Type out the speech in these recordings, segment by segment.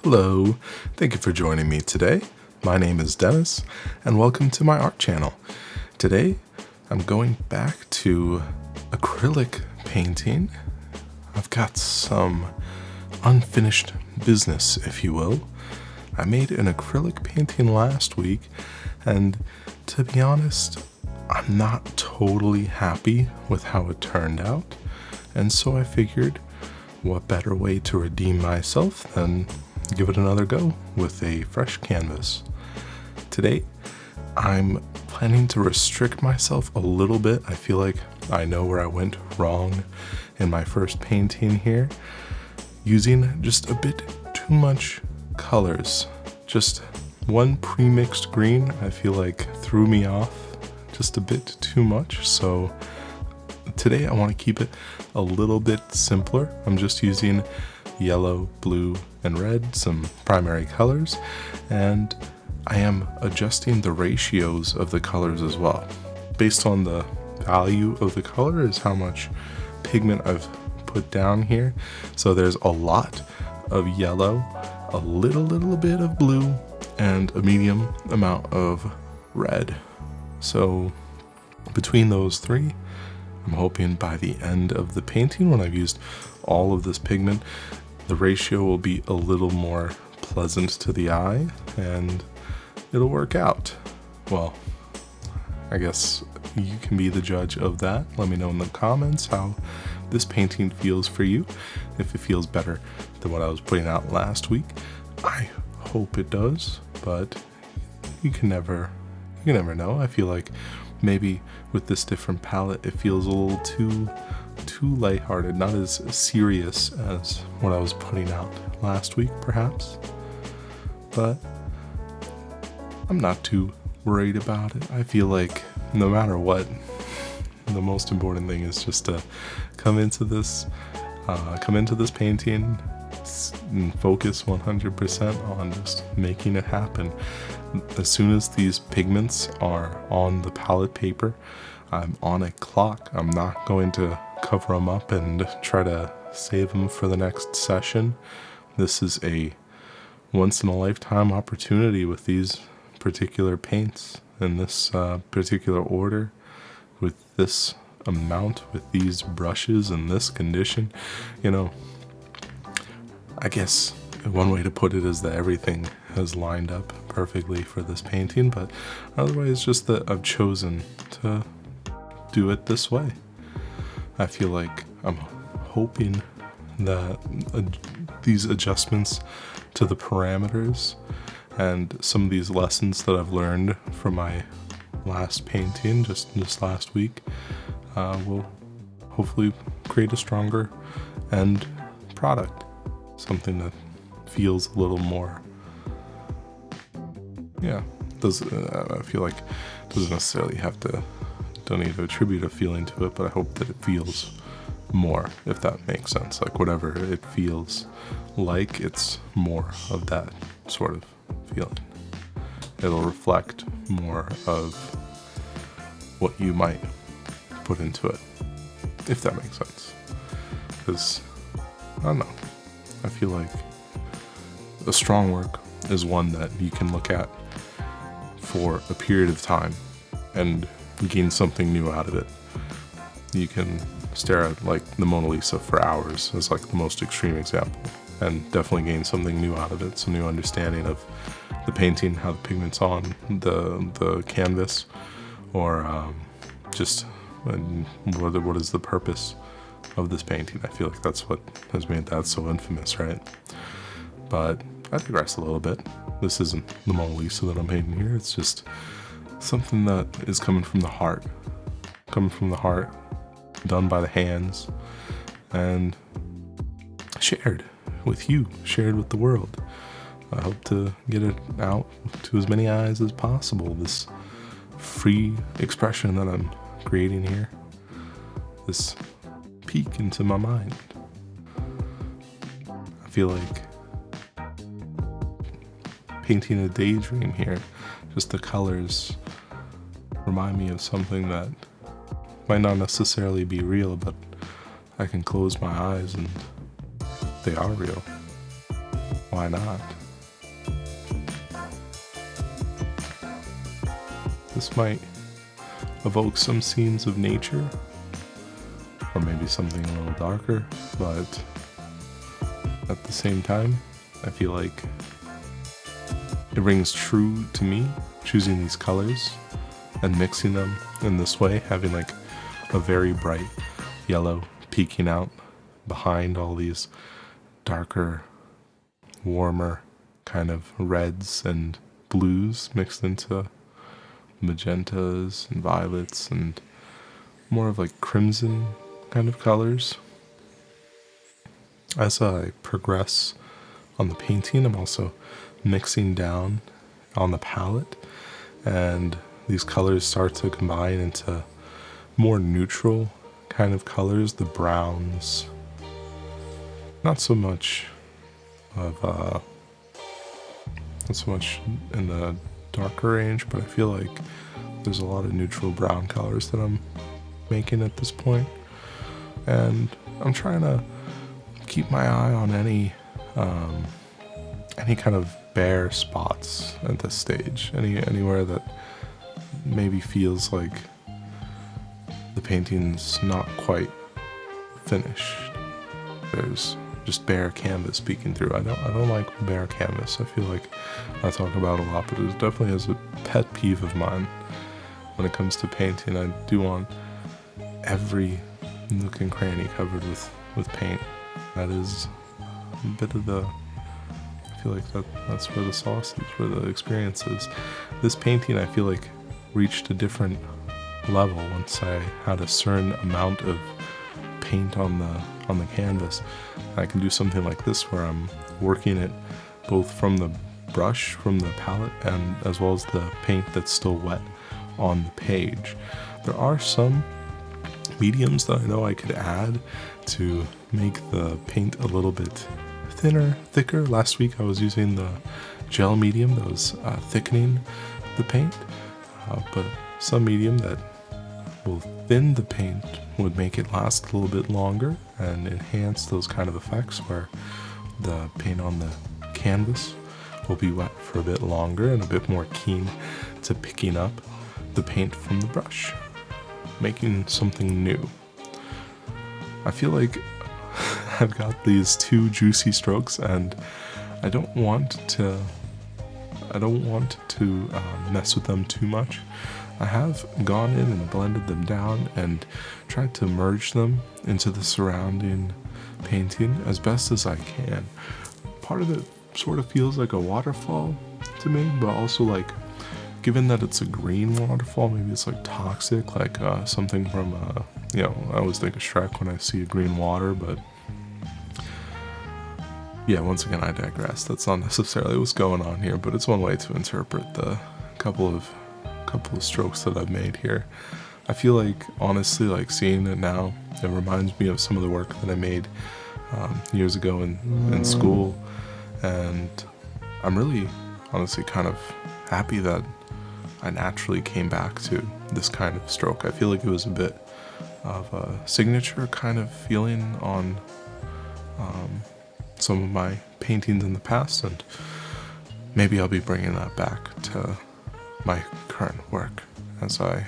Hello, thank you for joining me today. My name is Dennis, and welcome to my art channel. Today, I'm going back to acrylic painting. I've got some unfinished business, if you will. I made an acrylic painting last week, and to be honest, I'm not totally happy with how it turned out, and so I figured, what better way to redeem myself than give it another go with a fresh canvas. Today, I'm planning to restrict myself a little bit. I feel like I know where I went wrong in my first painting here, using just a bit too much colors. Just one pre-mixed green, I feel like threw me off just a bit too much. So today I want to keep it a little bit simpler. I'm just using yellow, blue, and red, some primary colors, and I am adjusting the ratios of the colors as well. Based on the value of the color is how much pigment I've put down here. So there's a lot of yellow, a little bit of blue, and a medium amount of red. So between those three, I'm hoping by the end of the painting, when I've used all of this pigment, the ratio will be a little more pleasant to the eye and it'll work out. Well, I guess you can be the judge of that. Let me know in the comments how this painting feels for you. If it feels better than what I was putting out last week, I hope it does, but you can never know. I feel like maybe with this different palette, it feels a little too lighthearted, not as serious as what I was putting out last week, perhaps. But I'm not too worried about it. I feel like no matter what, the most important thing is just to come into this painting and focus 100% on just making it happen. As soon as these pigments are on the palette paper, I'm on a clock. I'm not going to cover them up and try to save them for the next session. This is a once-in-a-lifetime opportunity with these particular paints in this particular order, with this amount, with these brushes in this condition. You know, I guess one way to put it is that everything has lined up perfectly for this painting, but otherwise just that I've chosen to do it this way. I feel like I'm hoping that these adjustments to the parameters and some of these lessons that I've learned from my last painting just last week will hopefully create a stronger end product. Something that feels a little more, I feel like it doesn't necessarily don't need to attribute a feeling to it, but I hope that it feels more, if that makes sense. Like whatever it feels like, it's more of that sort of feeling. It'll reflect more of what you might put into it, if that makes sense. Because, I don't know, I feel like a strong work is one that you can look at for a period of time and gain something new out of it. You can stare at like the Mona Lisa for hours as like the most extreme example, and definitely gain something new out of it, some new understanding of the painting, how the pigment's on the canvas, or just what is the purpose of this painting. I feel like that's what has made that so infamous, right? But I digress a little bit. This isn't the Mona Lisa that I'm painting here. It's just something that is coming from the heart, done by the hands, and shared with you, shared with the world. I hope to get it out to as many eyes as possible, this free expression that I'm creating here, this peek into my mind. I feel like painting a daydream here. Just the colors remind me of something that might not necessarily be real, but I can close my eyes and they are real. why not? This might evoke some scenes of nature, or maybe something a little darker, but at the same time, I feel like it rings true to me, choosing these colors and mixing them in this way, having like a very bright yellow peeking out behind all these darker, warmer kind of reds and blues mixed into magentas and violets and more of like crimson kind of colors. As I progress on the painting, I'm also mixing down on the palette, and these colors start to combine into more neutral kind of colors, the browns, not so much in the darker range, but I feel like there's a lot of neutral brown colors that I'm making at this point, and I'm trying to keep my eye on any kind of bare spots at this stage, anywhere that maybe feels like the painting's not quite finished. There's just bare canvas peeking through. I don't like bare canvas. I feel like I talk about it a lot, but it definitely is a pet peeve of mine when it comes to painting. I do want every nook and cranny covered with paint. That is a bit of the, I feel like that's where the sauce is, where the experience is. This painting, I feel like, reached a different level once I had a certain amount of paint on the canvas. I can do something like this where I'm working it both from the brush, from the palette, and as well as the paint that's still wet on the page. There are some mediums that I know I could add to make the paint a little bit thicker. Last week I was using the gel medium that was thickening the paint, but some medium that will thin the paint would make it last a little bit longer and enhance those kind of effects where the paint on the canvas will be wet for a bit longer and a bit more keen to picking up the paint from the brush, making something new. I feel like I've got these two juicy strokes, and I don't want to mess with them too much. I have gone in and blended them down and tried to merge them into the surrounding painting as best as I can. Part of it sort of feels like a waterfall to me, but also like, given that it's a green waterfall, maybe it's like toxic, like something from, I always think of Shrek when I see a green water, but yeah, once again, I digress. That's not necessarily what's going on here, but it's one way to interpret the couple of strokes that I've made here. I feel like, honestly, like seeing it now, it reminds me of some of the work that I made years ago in school, and I'm really, honestly, kind of happy that I naturally came back to this kind of stroke. I feel like it was a bit of a signature kind of feeling on some of my paintings in the past, and maybe I'll be bringing that back to my current work as I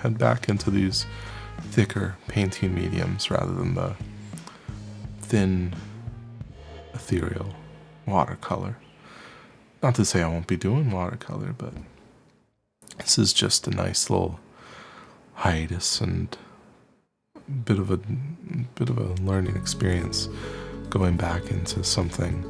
head back into these thicker painting mediums rather than the thin, ethereal watercolor. Not to say I won't be doing watercolor, but this is just a nice little hiatus and bit of a learning experience, going back into something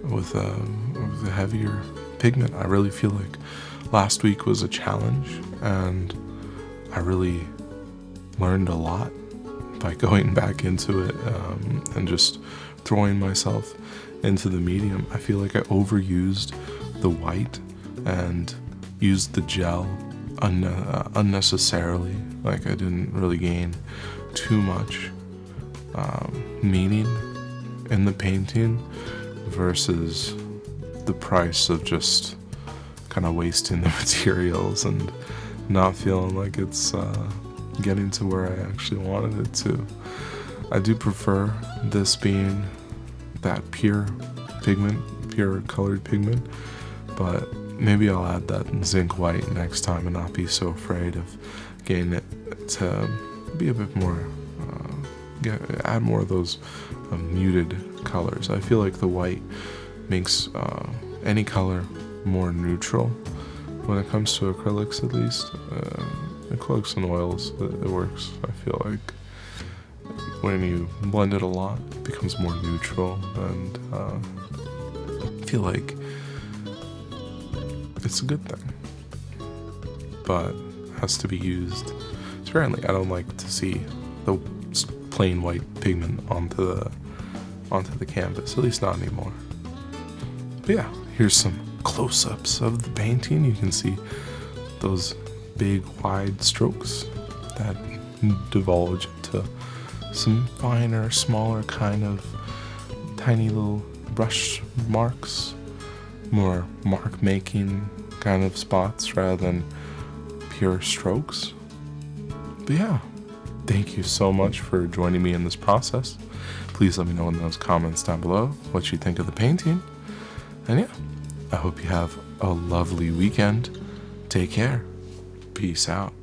with a heavier pigment. I really feel like last week was a challenge, and I really learned a lot by going back into it and just throwing myself into the medium. I feel like I overused the white and used the gel unnecessarily. Like, I didn't really gain too much meaning in the painting versus the price of just kind of wasting the materials and not feeling like it's getting to where I actually wanted it to. I do prefer this being that pure pigment pure colored pigment, but maybe I'll add that zinc white next time and not be so afraid of getting it to be a bit more, add more of those muted colors. I feel like the white makes any color more neutral when it comes to acrylics, at least. Acrylics and oils, it works. I feel like when you blend it a lot, it becomes more neutral, and I feel like it's a good thing, but has to be used sparingly. I don't like to see the plain white pigment onto the canvas, at least not anymore. But yeah, here's some close-ups of the painting. You can see those big wide strokes that divulge into some finer, smaller kind of tiny little brush marks, more mark making kind of spots rather than pure strokes. But yeah, thank you so much for joining me in this process. Please let me know in those comments down below what you think of the painting. And yeah, I hope you have a lovely weekend. Take care. Peace out.